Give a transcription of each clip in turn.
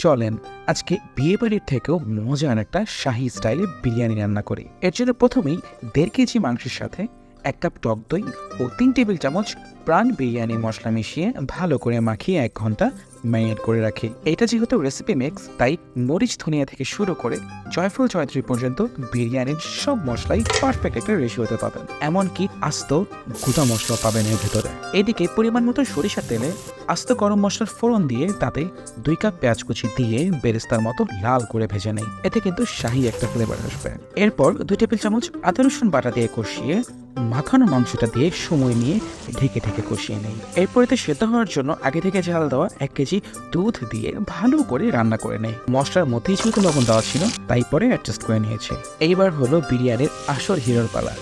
চলেন আজকে বিয়ে বাড়ির থেকেও মজার একটা শাহী স্টাইলে বিরিয়ানি রান্না করি। এর জন্য প্রথমেই 1.5 কেজি মাংসের সাথে 1 কাপ টক দই ও 3 টেবিল চামচ প্রাণ বিরিয়ানি মশলা মিশিয়ে ভালো করে মাখিয়ে 1 ঘন্টা ম্যারিনেট করে রাখি। এটা যেহেতু রেসিপি মিক্স, তাই মরিচ ধনিয়া থেকে শুরু করে জয়ফল জয়ত্রী পর্যন্ত বিরিয়ানির সব মশলাই পারফেক্ট একটা রেশিওতে পাবেন, এমনকি আস্ত গোটা মশলা পাবেন এর ভেতরে। এদিকে পরিমাণ মতো সরিষার তেলে আস্ত গরম মশলার ফোড়ন দিয়ে তাতে 2 কাপ পেঁয়াজ কুচি দিয়ে বেরেস্তার মতো লাল করে ভেজে নেই। এতে কিন্তু শাহী একটা ফ্লেভার আসবে। এরপর 2 টেবিল চামচ আদা রসুন বাটা দিয়ে কষিয়ে মাখানো মাংসটা দিয়ে সময় নিয়ে ঢেকে ঢেকে কষিয়ে নেই। এরপর এতে সেদ্ধ হওয়ার জন্য আগে থেকে ঝাল দেওয়া 1 কেজি দুধ দিয়ে ভালো করে রান্না করে নেই। মশলার মধ্যেই যেহেতু লবণ দেওয়া ছিল, তাই পরে অ্যাডজাস্ট করে নিয়েছে। এইবার হলো বিরিয়ানির আসল হিরোর পালা।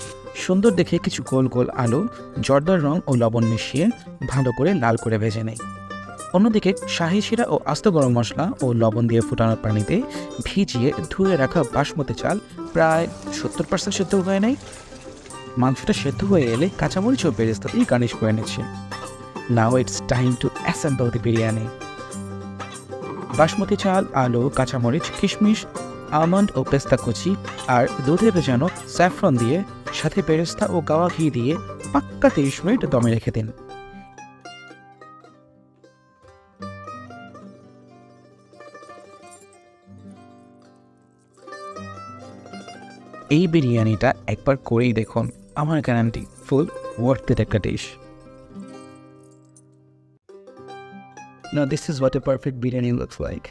সুন্দর দেখে কিছু গোল গোল আলু জর্দার রং ও লবণ মিশিয়ে ভালো করে লাল করে ভেজে নেই। অন্যদিকে শাহী শিরা ও আস্ত গরম মশলা ও লবণ দিয়ে ফুটানোর পানিতে ভিজিয়ে ধুয়ে রাখা বাসমতি চাল প্রায় 70% সেদ্ধ হয়ে নেয়। মাংসটা সেদ্ধ হয়ে এলে কাঁচামরিচ ও বেরেস্তা দিয়ে গার্নিশ করে নিচ্ছে। Now it's time to assemble the biryani. Basmati চাল, আলু, কাঁচামরিচ, কিশমিশ, আমন্ড ও পেস্তা কুচি আর দুধে ভেজানো স্যাফরন দিয়ে সাথে বেরেস্তা ও গাওয়া ঘি দিয়ে পাক্কা 30 মিনিট দমে রেখে দিন। এই বিরিয়ানিটা একবার করেই দেখুন, আমার গ্যারান্টি ফুল ওয়ার্থ ইট একটা dish. Now this is what a perfect biryani looks like.